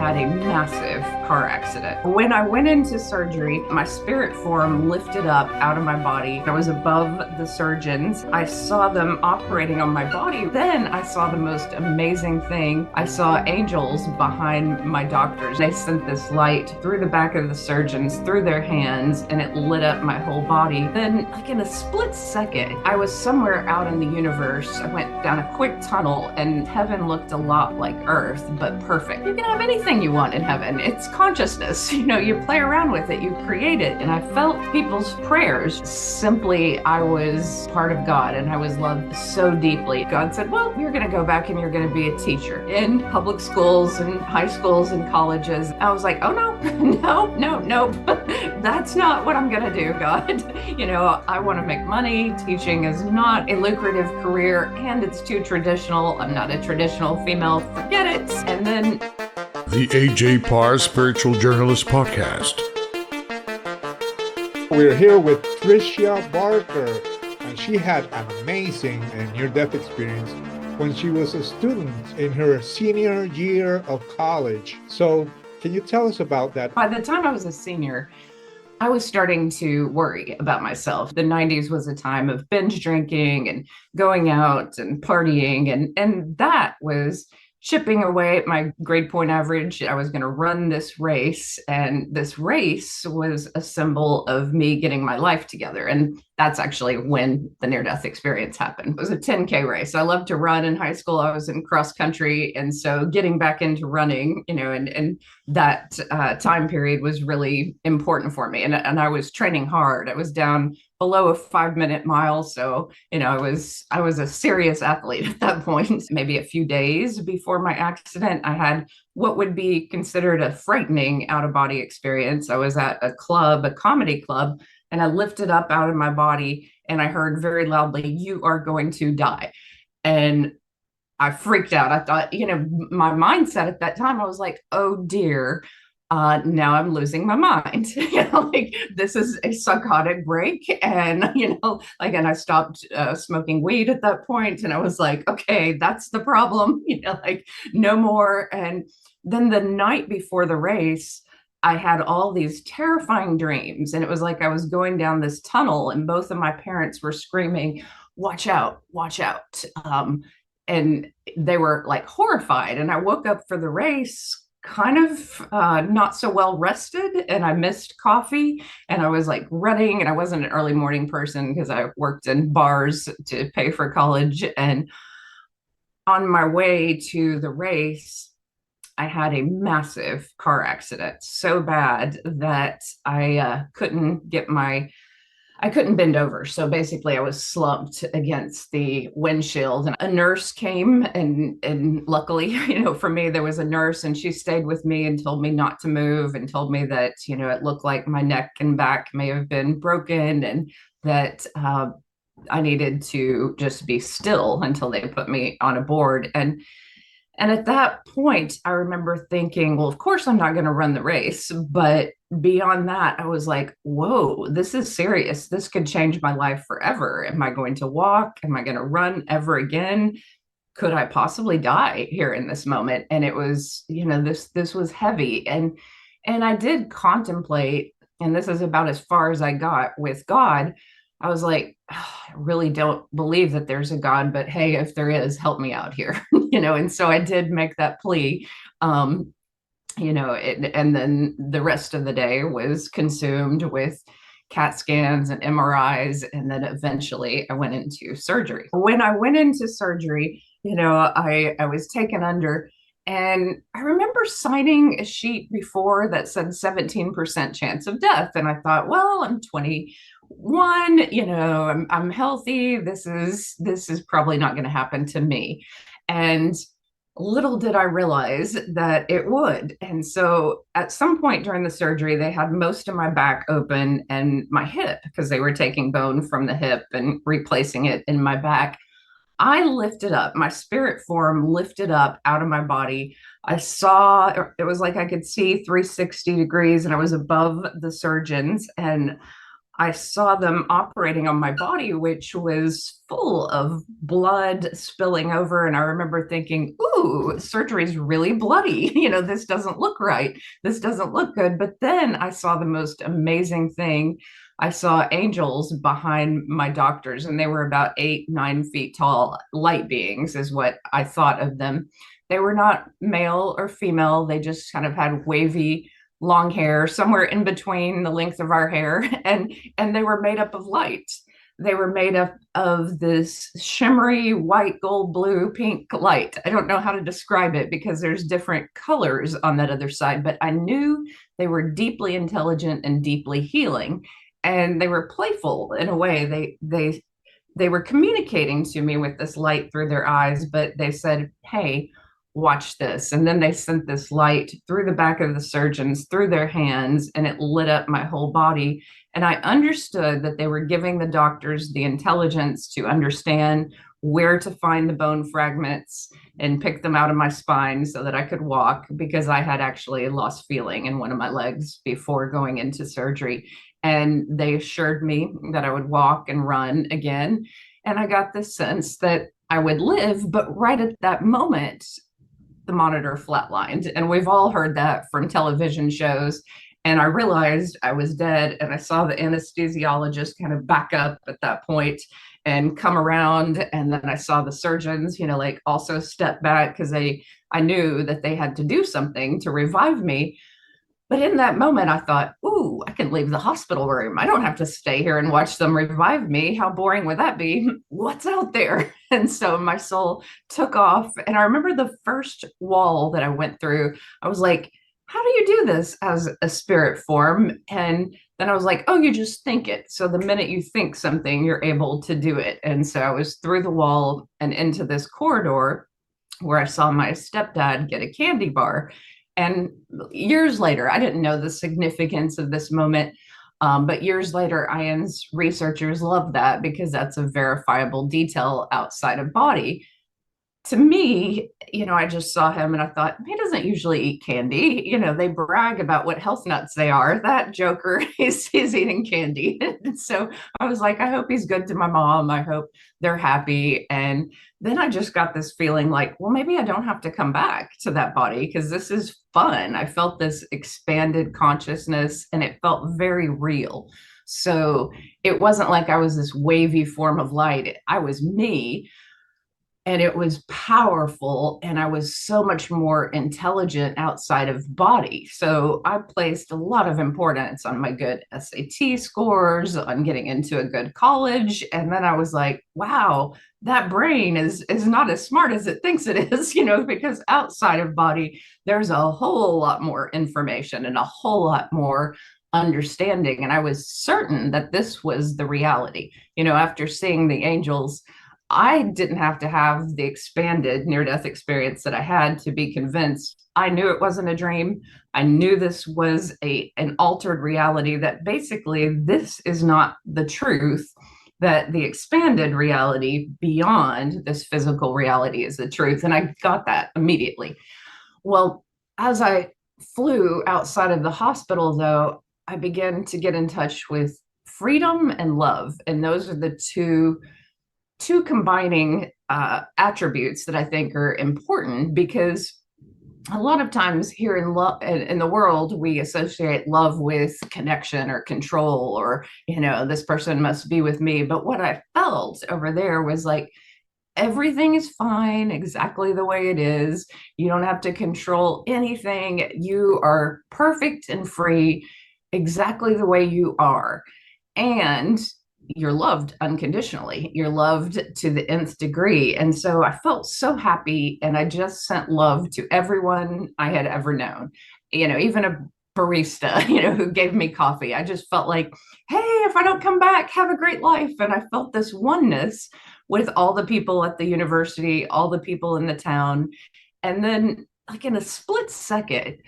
had a massive car accident. When I went into surgery, my spirit form lifted up out of my body. I was above the surgeons. I saw them operating on my body. Then I saw the most amazing thing. I saw angels behind my doctors. They sent this light through the back of the surgeons, through their hands, and it lit up my whole body. Then, like in a split second, I was somewhere out in the universe. I went down a quick tunnel, and heaven looked a lot like Earth, but perfect. You can have anything you want in heaven. It's consciousness. You play around with it, you create it. And I felt people's prayers. Simply, I was part of God, and I was loved so deeply. God said, well, you're going to go back and you're going to be a teacher in public schools and high schools and colleges. I was like, oh no, no, that's not what I'm going to do, God. I want to make money. Teaching is not a lucrative career, and it's too traditional. I'm not a traditional female. Forget it. And then the A.J. Parr Spiritual Journalist Podcast. We're here with Tricia Barker, and she had an amazing near-death experience when she was a student in her senior year of college. So can you tell us about that? By the time I was a senior, I was starting to worry about myself. The 90s was a time of binge drinking and going out and partying, and that was chipping away at my grade point average. I was going to run this race, and this race was a symbol of me getting my life together. And that's actually when the near-death experience happened. It was a 10K race. I loved to run in high school. I was in cross country. And so getting back into running, and that time period was really important for me. And I was training hard. I was down below a 5-minute mile. So, I was a serious athlete at that point. Maybe a few days before my accident, I had what would be considered a frightening out-of-body experience. I was at a club, a comedy club, and I lifted up out of my body and I heard very loudly, "You are going to die." And I freaked out. I thought, my mindset at that time, I was like, oh dear, now I'm losing my mind. Like this is a psychotic break. And, and I stopped smoking weed at that point. And I was like, okay, that's the problem, no more. And then the night before the race, I had all these terrifying dreams. And it was like I was going down this tunnel and both of my parents were screaming, watch out, watch out. And they were like horrified. And I woke up for the race kind of not so well rested, and I missed coffee, and I was like running, and I wasn't an early morning person because I worked in bars to pay for college. And on my way to the race, I had a massive car accident, so bad that I couldn't bend over. So basically I was slumped against the windshield, and a nurse came and luckily, for me, there was a nurse, and she stayed with me and told me not to move and told me that, it looked like my neck and back may have been broken, and that I needed to just be still until they put me on a board. And at that point, I remember thinking, well, of course, I'm not going to run the race. But beyond that, I was like, whoa, this is serious. This could change my life forever. Am I going to walk? Am I going to run ever again? Could I possibly die here in this moment? And it was, this was heavy. And I did contemplate, and this is about as far as I got with God. I was like, oh, I really don't believe that there's a God, but hey, if there is, help me out here, and so I did make that plea, and then the rest of the day was consumed with CAT scans and MRIs, and then eventually I went into surgery. When I went into surgery, I was taken under, and I remember signing a sheet before that said 17% chance of death, and I thought, well, I'm 21, I'm healthy. This is probably not going to happen to me. And little did I realize that it would. And so at some point during the surgery, they had most of my back open and my hip, because they were taking bone from the hip and replacing it in my back. I lifted up, my spirit form lifted up out of my body. I saw, it was like I could see 360 degrees, and I was above the surgeons, and I saw them operating on my body, which was full of blood spilling over. And I remember thinking, ooh, ooh, surgery is really bloody. This doesn't look right. This doesn't look good. But then I saw the most amazing thing. I saw angels behind my doctors, and they were about 8, 9 feet tall, light beings, is what I thought of them. They were not male or female. They just kind of had wavy, long hair, somewhere in between the length of our hair, and they were made up of light. They were made up of this shimmery white, gold, blue, pink light. I don't know how to describe it because there's different colors on that other side, but I knew they were deeply intelligent and deeply healing. And they were playful in a way. They were communicating to me with this light through their eyes, but they said, "Hey, watch this." And then they sent this light through the back of the surgeons, through their hands, and it lit up my whole body. And I understood that they were giving the doctors the intelligence to understand where to find the bone fragments and pick them out of my spine so that I could walk, because I had actually lost feeling in one of my legs before going into surgery. And they assured me that I would walk and run again. And I got this sense that I would live, but right at that moment, the monitor flatlined. And we've all heard that from television shows. And I realized I was dead. And I saw the anesthesiologist kind of back up at that point and come around. And then I saw the surgeons, like also step back, because I knew that they had to do something to revive me. But in that moment, I thought, ooh, I can leave the hospital room. I don't have to stay here and watch them revive me. How boring would that be? What's out there? And so my soul took off. And I remember the first wall that I went through, I was like, how do you do this as a spirit form? And then I was like, oh, you just think it. So the minute you think something, you're able to do it. And so I was through the wall and into this corridor where I saw my stepdad get a candy bar. And years later, I didn't know the significance of this moment. But years later, IANDS researchers love that because that's a verifiable detail outside of body. To me, I just saw him and I thought, he doesn't usually eat candy. They brag about what health nuts they are. That joker is eating candy. And so I was like, I hope he's good to my mom. I hope they're happy. And then I just got this feeling like, well, maybe I don't have to come back to that body because this is fun. I felt this expanded consciousness and it felt very real. So it wasn't like I was this wavy form of light. I was me. And it was powerful, and I was so much more intelligent outside of body. So I placed a lot of importance on my good SAT scores, on getting into a good college. And then I was like, wow, that brain is not as smart as it thinks it is, because outside of body, there's a whole lot more information and a whole lot more understanding. And I was certain that this was the reality. After seeing the angels, I didn't have to have the expanded near-death experience that I had to be convinced. I knew it wasn't a dream. I knew this was an altered reality, that basically this is not the truth, that the expanded reality beyond this physical reality is the truth. And I got that immediately. Well, as I flew outside of the hospital, though, I began to get in touch with freedom and love. And those are the two combining attributes that I think are important, because a lot of times here in the world, we associate love with connection or control, or, this person must be with me. But what I felt over there was like, everything is fine exactly the way it is. You don't have to control anything. You are perfect and free exactly the way you are. And you're loved unconditionally. You're loved to the nth degree. And so I felt so happy, and I just sent love to everyone I had ever known, even a barista, who gave me coffee. I just felt like, hey, if I don't come back, have a great life. And I felt this oneness with all the people at the university, all the people in the town. And then, like in a split second,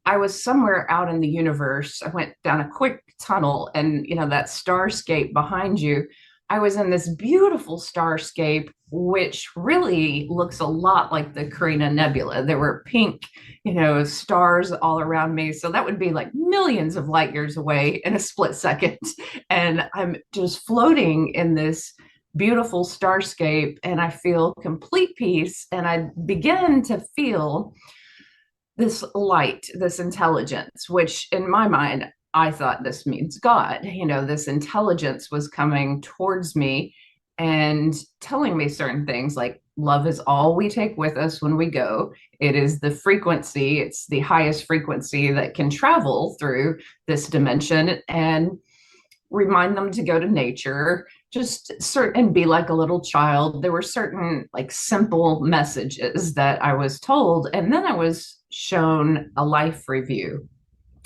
I was somewhere out in the universe. I went down a quick tunnel, and that starscape behind you, I was in this beautiful starscape, which really looks a lot like the Carina Nebula. There were pink, stars all around me. So that would be like millions of light years away in a split second. And I'm just floating in this beautiful starscape and I feel complete peace. And I begin to feel this light, this intelligence, which in my mind, I thought this means God. This intelligence was coming towards me and telling me certain things like love is all we take with us when we go. It is the frequency, it's the highest frequency that can travel through this dimension, and remind them to go to nature, just certain and be like a little child. There were certain like simple messages that I was told, and then I was shown a life review.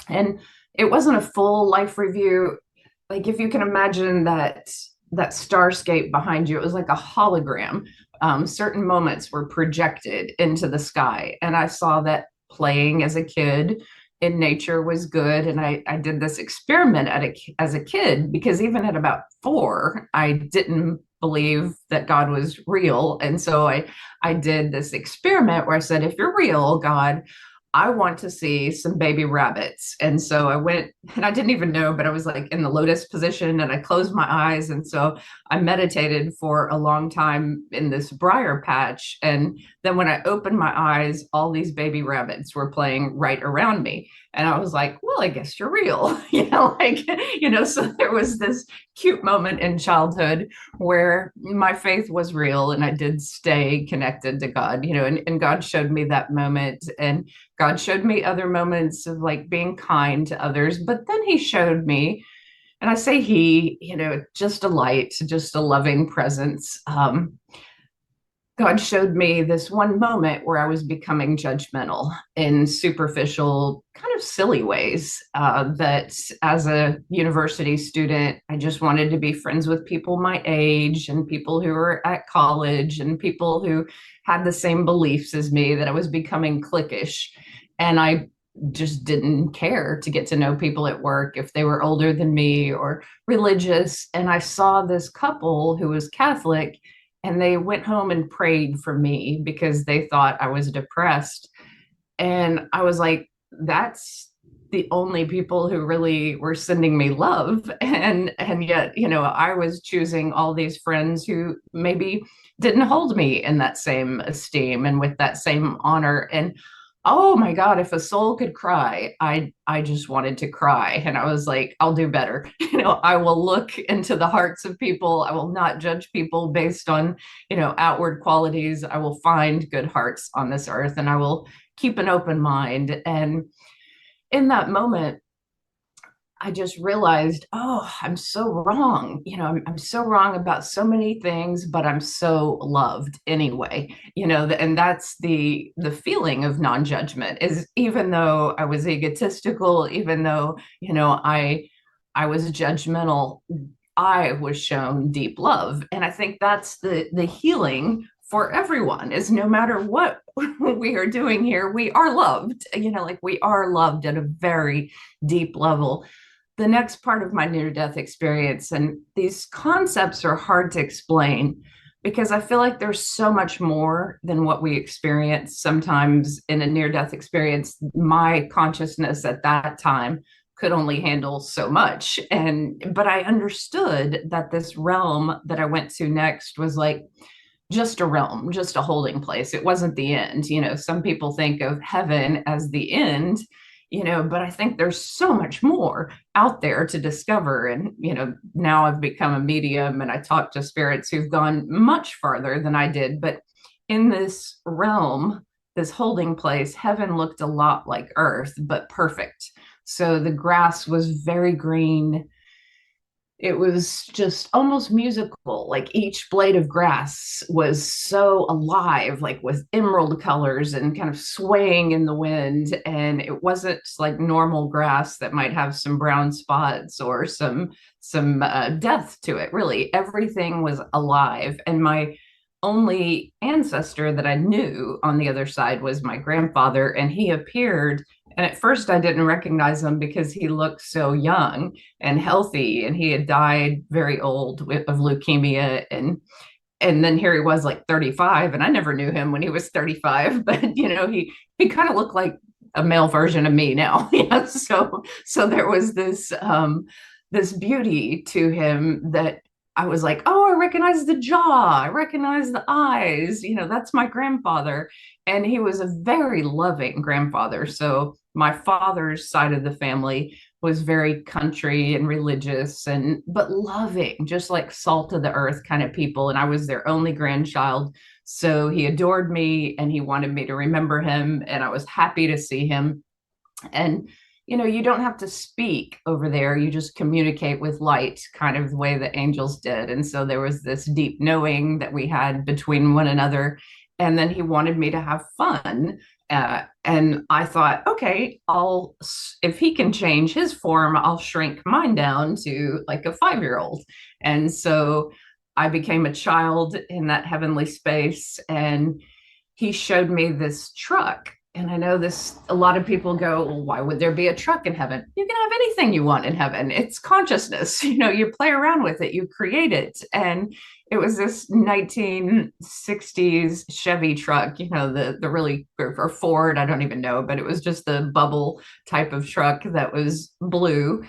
And it wasn't a full life review. Like if you can imagine that starscape behind you, it was like a hologram. Certain moments were projected into the sky, and I saw that playing as a kid in nature was good. And I did this experiment as a kid, because even at about 4, I didn't believe that God was real. And so I did this experiment where I said, if you're real, God, I want to see some baby rabbits. And so I went, and I didn't even know, but I was like in the lotus position and I closed my eyes. And so I meditated for a long time in this briar patch. And then when I opened my eyes, all these baby rabbits were playing right around me. And I was like, well, I guess you're real. So there was this cute moment in childhood where my faith was real and I did stay connected to God, and God showed me that moment. And God showed me other moments of like being kind to others. But then he showed me, and I say he, just a light, just a loving presence. God showed me this one moment where I was becoming judgmental in superficial, kind of silly ways. That as a university student, I just wanted to be friends with people my age and people who were at college and people who had the same beliefs as me, that I was becoming cliquish. And I just didn't care to get to know people at work if they were older than me or religious. And I saw this couple who was Catholic, and they went home and prayed for me because they thought I was depressed. And I was like, that's the only people who really were sending me love. And yet, I was choosing all these friends who maybe didn't hold me in that same esteem and with that same honor. And oh my God, if a soul could cry, I just wanted to cry. And I was like, I'll do better. I will look into the hearts of people. I will not judge people based on, outward qualities. I will find good hearts on this earth, and I will keep an open mind. And in that moment, I just realized, oh, I'm so wrong. I'm so wrong about so many things, but I'm so loved anyway. And that's the feeling of non-judgment, is even though I was egotistical, even though, I was judgmental, I was shown deep love. And I think that's the healing for everyone, is no matter what we are doing here, we are loved, like we are loved at a very deep level. The next part of my near-death experience, and these concepts are hard to explain because I feel like there's so much more than what we experience sometimes in a near-death experience. My consciousness at that time could only handle so much. But I understood that this realm that I went to next was like just a realm, just a holding place. It wasn't the end. Some people think of heaven as the end, but I think there's so much more out there to discover. And, now I've become a medium and I talk to spirits who've gone much farther than I did. But in this realm, this holding place, heaven looked a lot like earth, but perfect. So the grass was very green. It was just almost musical. Like each blade of grass was so alive, like with emerald colors and kind of swaying in the wind. And it wasn't like normal grass that might have some brown spots or some death to it. Really, everything was alive. And my only ancestor that I knew on the other side was my grandfather, and he appeared. And at first, I didn't recognize him because he looked so young and healthy, and he had died very old of leukemia. And then here he was, like 35, and I never knew him when he was 35. But he kind of looked like a male version of me now. Yeah, so there was this beauty to him that I was like, oh, I recognize the jaw, I recognize the eyes, that's my grandfather. And he was a very loving grandfather. So my father's side of the family was very country and religious and but loving, just like salt of the earth kind of people. And I was their only grandchild. So he adored me and he wanted me to remember him. And I was happy to see him. And you don't have to speak over there, you just communicate with light, kind of the way the angels did. And so there was this deep knowing that we had between one another. And then he wanted me to have fun. And I thought, okay, if he can change his form, I'll shrink mine down to like a 5-year old. And so I became a child in that heavenly space. And he showed me this truck. And I know a lot of people go, well, why would there be a truck in heaven? You can have anything you want in heaven. It's consciousness. You play around with it, you create it. And it was this 1960s Chevy truck, the really, or Ford, I don't even know, but it was just the bubble type of truck that was blue.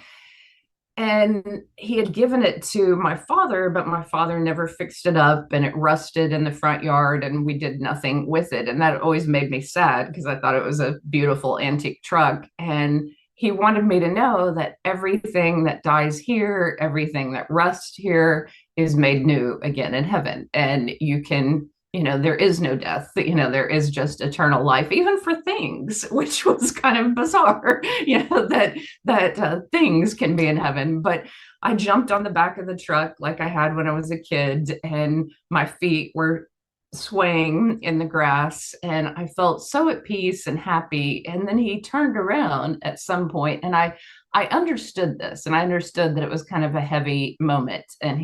And he had given it to my father, but my father never fixed it up and it rusted in the front yard and we did nothing with it. And that always made me sad because I thought it was a beautiful antique truck. And he wanted me to know that everything that dies here, everything that rusts here is made new again in heaven. And you can, there is no death, there is just eternal life, even for things, which was kind of bizarre, that things can be in heaven. But I jumped on the back of the truck like I had when I was a kid, and my feet were swaying in the grass, and I felt so at peace and happy. And then he turned around at some point, and I understood this, and I understood that it was kind of a heavy moment. And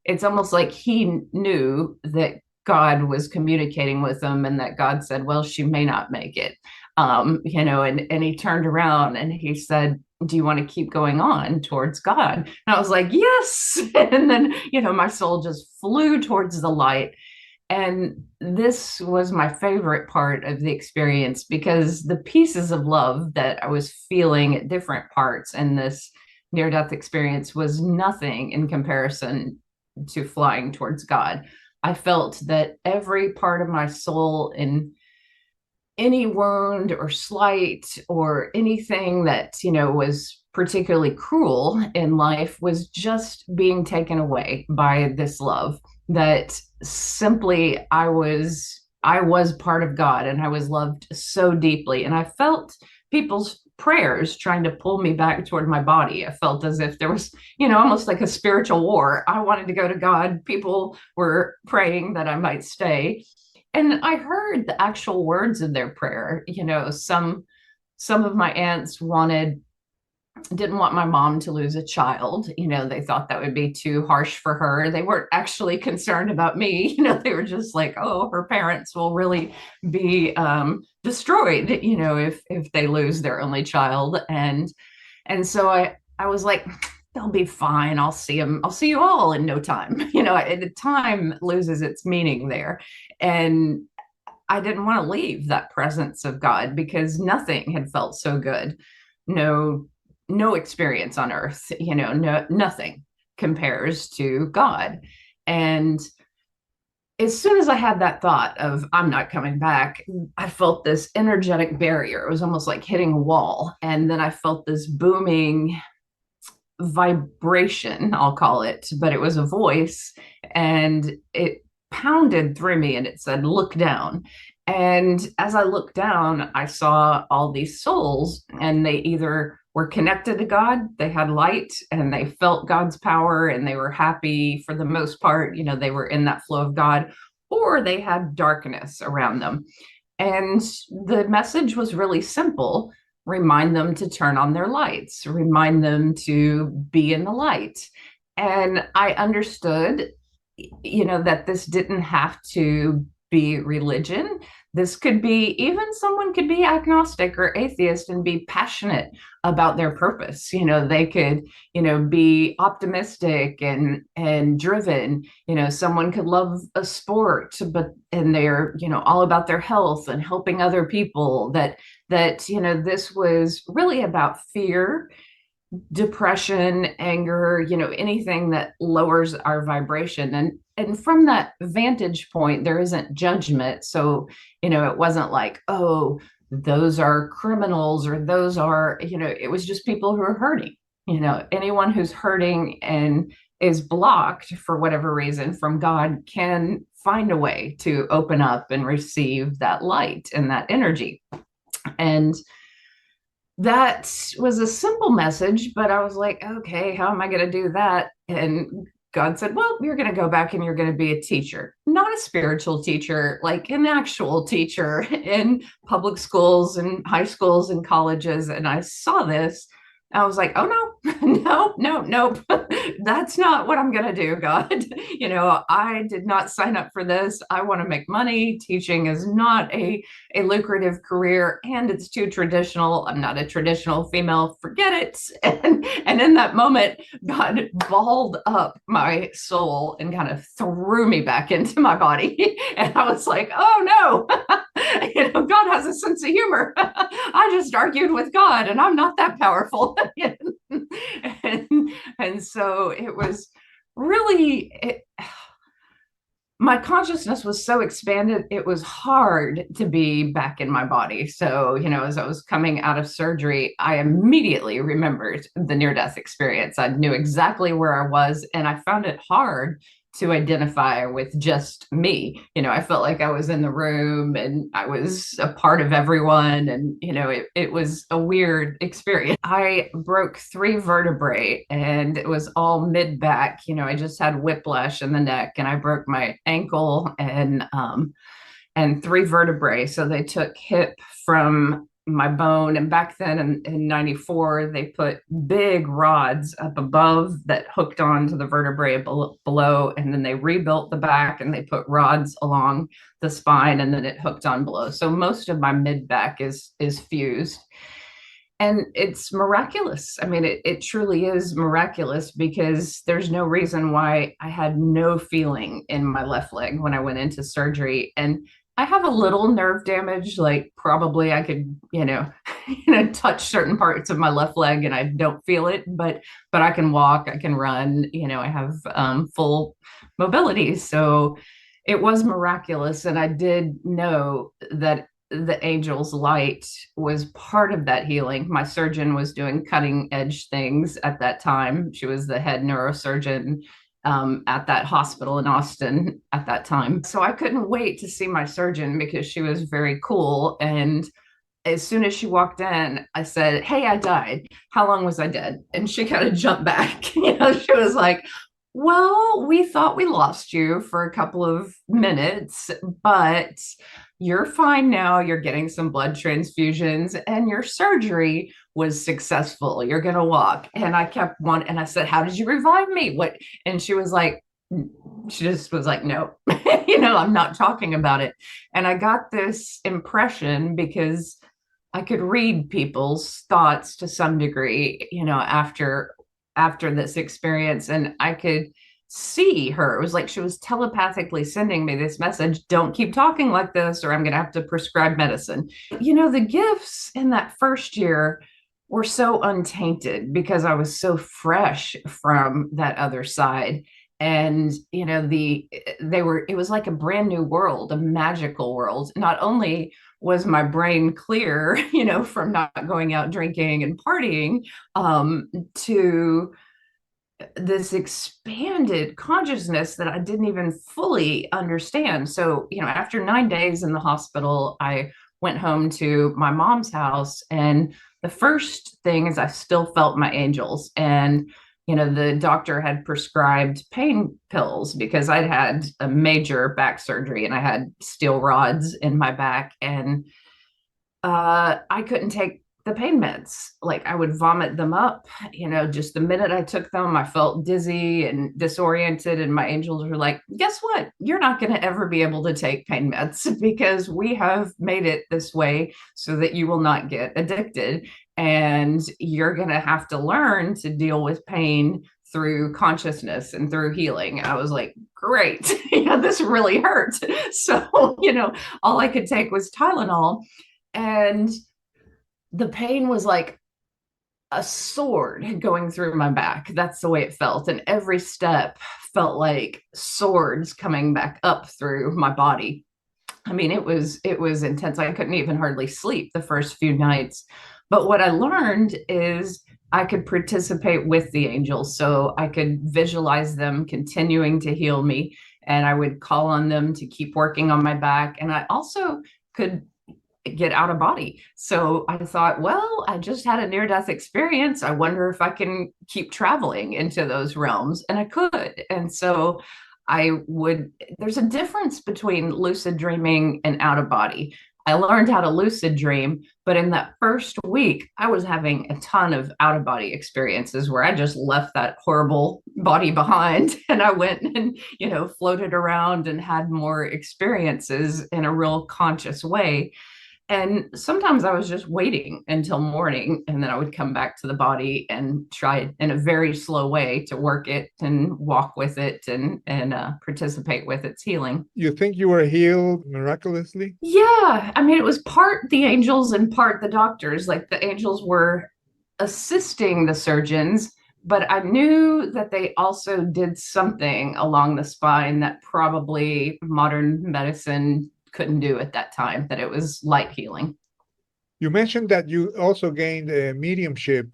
it's almost like he knew that God was communicating with him, and that God said, well, she may not make it. And he turned around and he said, do you want to keep going on towards God? And I was like, yes. And then, my soul just flew towards the light. And this was my favorite part of the experience, because the pieces of love that I was feeling at different parts in this near-death experience was nothing in comparison to flying towards God. I felt that every part of my soul, in any wound or slight or anything that, was particularly cruel in life, was just being taken away by this love. That simply I was part of God, and I was loved so deeply. And I felt people's prayers trying to pull me back toward my body. I felt as if there was, almost like a spiritual war. I wanted to go to God. People were praying that I might stay. And I heard the actual words of their prayer. Some of my aunts didn't want my mom to lose a child. They thought that would be too harsh for her. They weren't actually concerned about me. They were just like, oh, her parents will really be destroyed, if they lose their only child. And so I was like, they'll be fine. I'll see them. I'll see you all in no time. The time loses its meaning there. And I didn't want to leave that presence of God, because nothing had felt so good. No experience on earth, nothing compares to God. And as soon as I had that thought of I'm not coming back, I felt this energetic barrier. It was almost like hitting a wall. And then I felt this booming vibration, I'll call it, but it was a voice, and it pounded through me and it said, look down. And as I looked down, I saw all these souls, and they either were connected to God, they had light, and they felt God's power, and they were happy for the most part. They were in that flow of God, or they had darkness around them. And the message was really simple: remind them to turn on their lights, remind them to be in the light. And I understood, that this didn't have to be religion. This could be, even someone could be agnostic or atheist and be passionate about their purpose. They could, be optimistic and driven. Someone could love a sport, and they're, all about their health and helping other people. That this was really about fear depression, anger, anything that lowers our vibration. And from that vantage point, there isn't judgment. So, it wasn't like, oh, those are criminals, or those are, it was just people who are hurting. Anyone who's hurting and is blocked for whatever reason from God can find a way to open up and receive that light and that energy. And that was a simple message, but I was like, okay, how am I going to do that? And God said, well, you're going to go back and you're going to be a teacher, not a spiritual teacher, like an actual teacher in public schools and high schools and colleges. And I saw this. I was like, oh no, no, no, nope. That's not what I'm going to do, God. I did not sign up for this. I want to make money. Teaching is not a lucrative career, and it's too traditional. I'm not a traditional female. Forget it. And in that moment, God balled up my soul and kind of threw me back into my body. And I was like, oh no. God has a sense of humor. I just argued with God, and I'm not that powerful. and so it was really, my consciousness was so expanded, it was hard to be back in my body. So, as I was coming out of surgery, I immediately remembered the near-death experience. I knew exactly where I was, and I found it hard to identify with just me. I felt like I was in the room and I was a part of everyone. And, it was a weird experience. I broke 3 vertebrae, and it was all mid back. I just had whiplash in the neck, and I broke my ankle and 3 vertebrae. So they took hip from my bone. And back then in 94, they put big rods up above that hooked onto the vertebrae below. And then they rebuilt the back and they put rods along the spine, and then it hooked on below. So most of my mid back is fused. And it's miraculous. I mean, it truly is miraculous, because there's no reason why I had no feeling in my left leg when I went into surgery. And I have a little nerve damage, like probably I could, touch certain parts of my left leg and I don't feel it, but I can walk, I can run, I have full mobility. So it was miraculous. And I did know that the angel's light was part of that healing. My surgeon was doing cutting edge things at that time. She was the head neurosurgeon at that hospital in Austin at that time. So I couldn't wait to see my surgeon, because she was very cool. And as soon as she walked in, I said, hey, I died. How long was I dead? And she kind of jumped back. She was like, well, we thought we lost you for a couple of minutes, but you're fine now. You're getting some blood transfusions, and your surgery was successful. You're going to walk. And I kept one, and I said, how did you revive me? What? And she was like, she just was like, no, I'm not talking about it. And I got this impression, because I could read people's thoughts to some degree, after this experience, and I could see her. It was like she was telepathically sending me this message: don't keep talking like this, or I'm going to have to prescribe medicine. The gifts in that first year were so untainted, because I was so fresh from that other side. And it was like a brand new world, a magical world. Not only was my brain clear, from not going out drinking and partying, to this expanded consciousness that I didn't even fully understand. So, after 9 days in the hospital, I went home to my mom's house. And the first thing is I still felt my angels. And, the doctor had prescribed pain pills, because I'd had a major back surgery and I had steel rods in my back. And I couldn't take the pain meds. Like, I would vomit them up, just the minute I took them. I felt dizzy and disoriented, and my angels were like, guess what? You're not going to ever be able to take pain meds, because we have made it this way so that you will not get addicted. And you're going to have to learn to deal with pain through consciousness and through healing. I was like, great, this really hurt. So, all I could take was Tylenol. And the pain was like a sword going through my back. That's the way it felt. And every step felt like swords coming back up through my body. I mean, it was intense. I couldn't even hardly sleep the first few nights. But what I learned is I could participate with the angels. So I could visualize them continuing to heal me, and I would call on them to keep working on my back. And I also could get out of body. So I thought, well, I just had a near death experience. I wonder if I can keep traveling into those realms. And I could. And so there's a difference between lucid dreaming and out of body. I learned how to lucid dream, but in that first week, I was having a ton of out of body experiences where I just left that horrible body behind and I went and, floated around and had more experiences in a real conscious way. And sometimes I was just waiting until morning, and then I would come back to the body and try in a very slow way to work it and walk with it and participate with its healing. You think you were healed miraculously? Yeah, I mean, it was part the angels and part the doctors. Like the angels were assisting the surgeons, but I knew that they also did something along the spine that probably modern medicine couldn't do at that time, that it was light healing. You mentioned that you also gained mediumship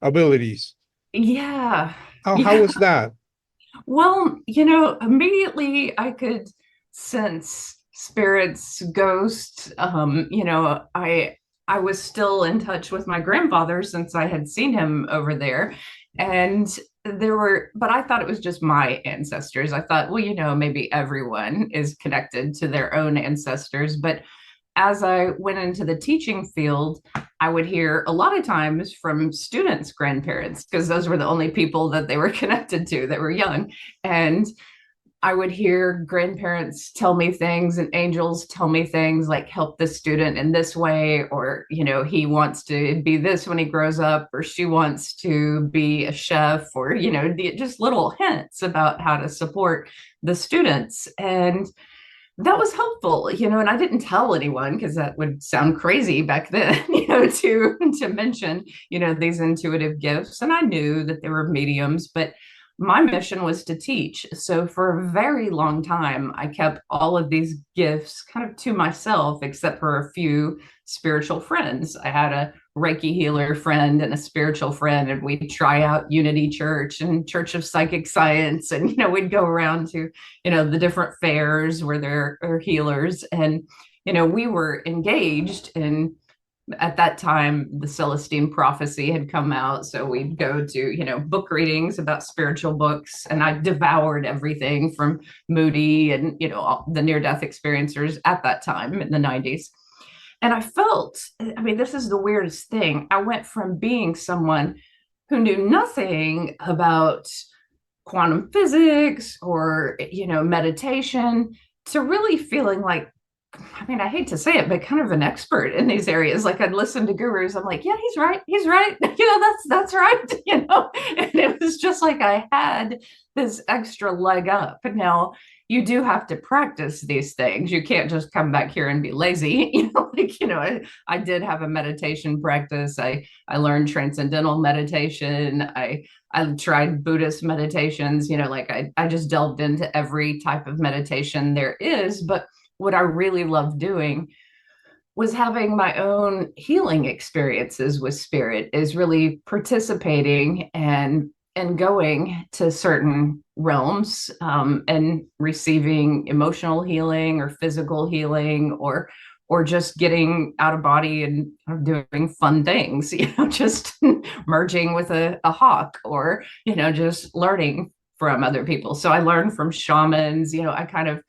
abilities. Yeah. How Yeah. was that? Well, immediately I could sense spirits, ghosts. I was still in touch with my grandfather since I had seen him over there. And but I thought it was just my ancestors. I thought, well, maybe everyone is connected to their own ancestors. But as I went into the teaching field, I would hear a lot of times from students' grandparents, because those were the only people that they were connected to that were young. And I would hear grandparents tell me things and angels tell me things like help the student in this way, or, he wants to be this when he grows up, or she wants to be a chef, or, just little hints about how to support the students. And that was helpful, and I didn't tell anyone because that would sound crazy back then, to mention, these intuitive gifts. And I knew that there were mediums, but my mission was to teach. So for a very long time, I kept all of these gifts kind of to myself, except for a few spiritual friends. I had a Reiki healer friend and a spiritual friend, and we'd try out Unity Church and Church of Psychic Science. And, we'd go around to, the different fairs where there are healers. And, we were engaged in, at that time, the Celestine prophecy had come out. So we'd go to, book readings about spiritual books. And I devoured everything from Moody and, all the near-death experiencers at that time in the 90s. And I felt, I mean, this is the weirdest thing. I went from being someone who knew nothing about quantum physics or, meditation, to really feeling like, I mean, I hate to say it, but kind of an expert in these areas. Like I'd listen to gurus. I'm like, yeah, he's right. He's right. That's right. And it was just like I had this extra leg up. Now, you do have to practice these things. You can't just come back here and be lazy. I did have a meditation practice. I learned transcendental meditation. I tried Buddhist meditations. I just delved into every type of meditation there is. But what I really loved doing was having my own healing experiences with spirit, is really participating and going to certain realms, and receiving emotional healing or physical healing, or just getting out of body and doing fun things, just merging with a hawk, or, just learning from other people. So I learned from shamans. I kind of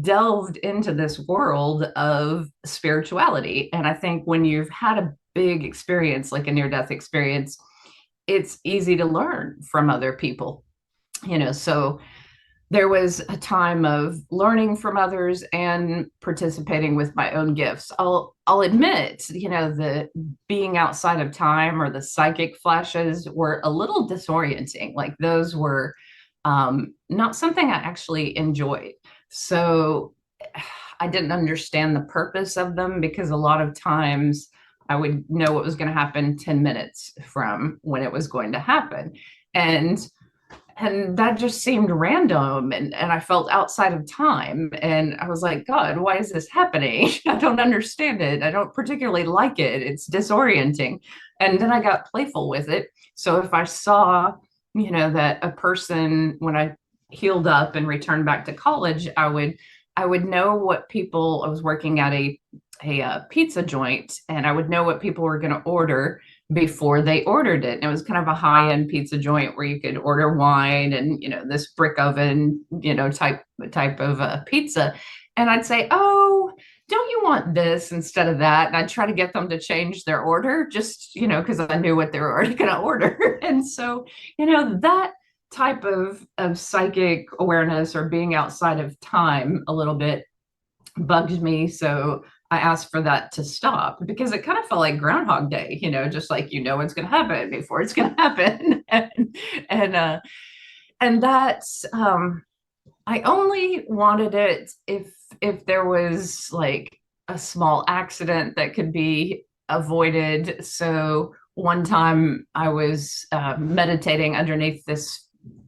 delved into this world of spirituality. And I think when you've had a big experience, like a near-death experience, it's easy to learn from other people. So there was a time of learning from others and participating with my own gifts. I'll admit, the being outside of time or the psychic flashes were a little disorienting. Like those were not something I actually enjoyed. So I didn't understand the purpose of them, because a lot of times I would know what was going to happen 10 minutes from when it was going to happen. And that just seemed random, and I felt outside of time, and I was like, God, why is this happening? I don't understand it. I don't particularly like it. It's disorienting. And then I got playful with it. So if I saw, that a person, when I healed up and returned back to college, I would know what people. I was working at a pizza joint, and I would know what people were going to order before they ordered it. And it was kind of a high-end pizza joint where you could order wine and, this brick oven, type of pizza. And I'd say, oh, don't you want this instead of that? And I'd try to get them to change their order just, because I knew what they were already going to order. And so, that type of psychic awareness, or being outside of time a little bit, bugged me. So I asked for that to stop, because it kind of felt like Groundhog Day, just like, what's going to happen before it's going to happen. And that's, I only wanted it if there was like a small accident that could be avoided. So one time I was meditating underneath this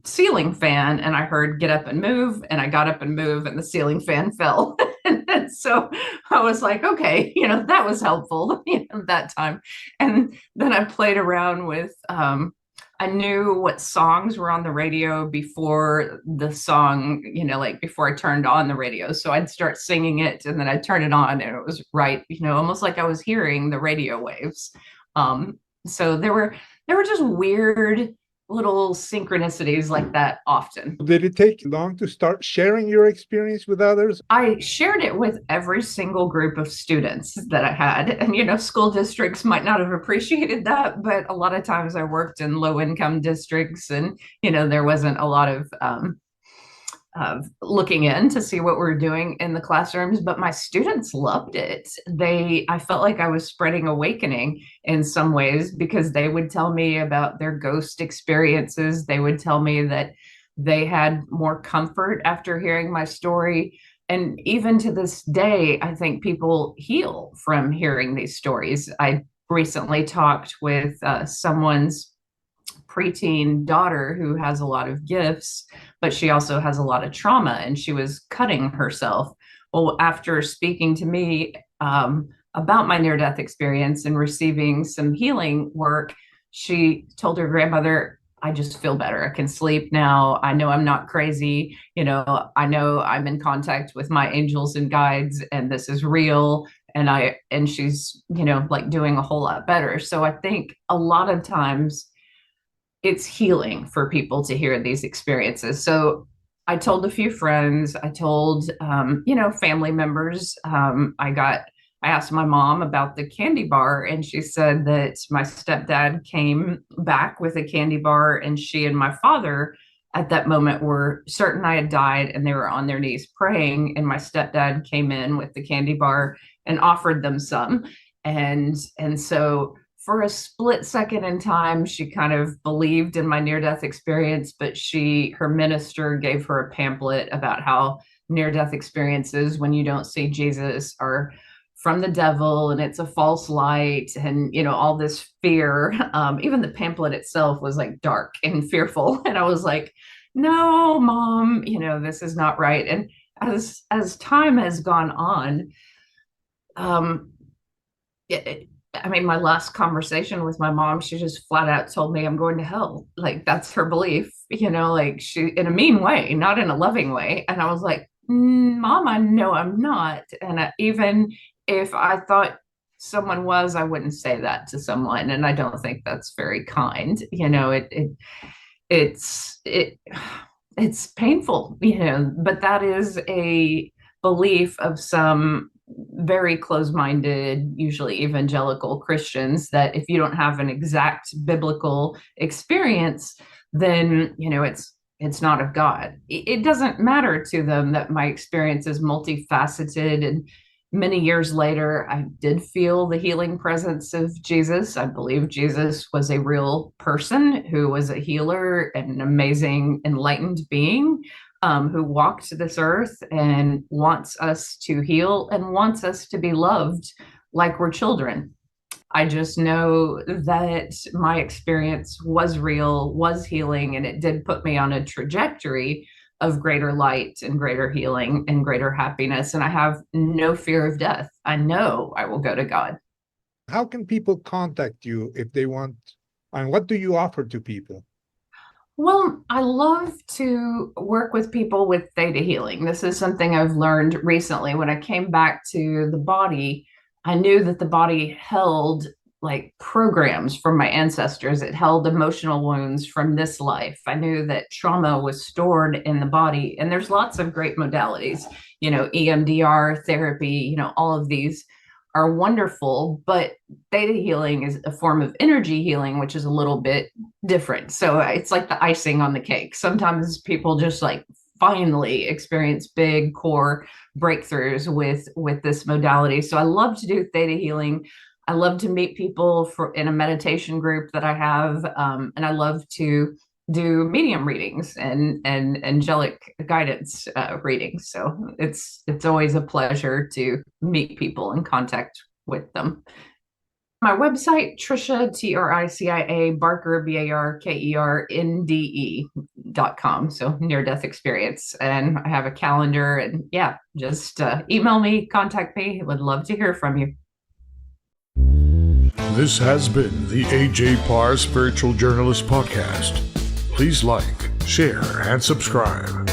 ceiling fan, and I heard get up and move, and I got up and moved, and the ceiling fan fell. And so I was like, okay, that was helpful, that time. And then I played around with, I knew what songs were on the radio before the song, like before I turned on the radio. So I'd start singing it, and then I'd turn it on, and it was right, almost like I was hearing the radio waves. So there were just weird little synchronicities like that often. Did it take long to start sharing your experience with others? I shared it with every single group of students that I had. And, school districts might not have appreciated that, but a lot of times I worked in low income districts, and, there wasn't a lot of looking in to see what we're doing in the classrooms, but my students loved it. I felt like I was spreading awakening in some ways, because they would tell me about their ghost experiences. They would tell me that they had more comfort after hearing my story. And even to this day, I think people heal from hearing these stories. I recently talked with someone's preteen daughter who has a lot of gifts, but she also has a lot of trauma, and she was cutting herself. Well, after speaking to me about my near-death experience and receiving some healing work, she told her grandmother, I just feel better. I can sleep now. I know I'm not crazy. I know I'm in contact with my angels and guides, and this is real. And she's, like doing a whole lot better. So I think a lot of times it's healing for people to hear these experiences. So I told a few friends, I told, family members. I asked my mom about the candy bar, and she said that my stepdad came back with a candy bar, and she and my father at that moment were certain I had died, and they were on their knees praying. And my stepdad came in with the candy bar and offered them some. And so for a split second in time, she kind of believed in my near-death experience, but her minister gave her a pamphlet about how near-death experiences, when you don't see Jesus, are from the devil, and it's a false light, and all this fear. Even the pamphlet itself was like dark and fearful, and I was like, no, Mom, this is not right. And as time has gone on, my last conversation with my mom, she just flat out told me I'm going to hell. Like, that's her belief, like, she, in a mean way, not in a loving way. And I was like, Mom, I know I'm not. And even if I thought someone was, I wouldn't say that to someone. And I don't think that's very kind. It's painful, but that is a belief of some very close-minded, usually evangelical Christians, that if you don't have an exact biblical experience, then it's not of God. It doesn't matter to them that my experience is multifaceted, and many years later I did feel the healing presence of Jesus. I believe Jesus was a real person who was a healer and an amazing enlightened being, who walked this earth and wants us to heal and wants us to be loved like we're children. I just know that my experience was real, was healing, and it did put me on a trajectory of greater light and greater healing and greater happiness. And I have no fear of death. I know I will go to God. How can people contact you if they want, and what do you offer to people? Well, I love to work with people with theta healing. This is something I've learned recently. When I came back to the body, I knew that the body held like programs from my ancestors. It held emotional wounds from this life. I knew that trauma was stored in the body. And there's lots of great modalities, EMDR therapy, all of these are wonderful, but theta healing is a form of energy healing, which is a little bit different. So it's like the icing on the cake. Sometimes people just like finally experience big core breakthroughs with this modality. So I love to do theta healing. I love to meet people in a meditation group that I have, and I love to do medium readings and angelic guidance readings. So it's always a pleasure to meet people and contact with them. My website, Tricia, Tricia Barker, BARKERNDE.com. So near death experience. And I have a calendar, and yeah, just email me, contact me. Would love to hear from you. This has been the AJ Parr Spiritual Journalist Podcast. Please like, share, and subscribe.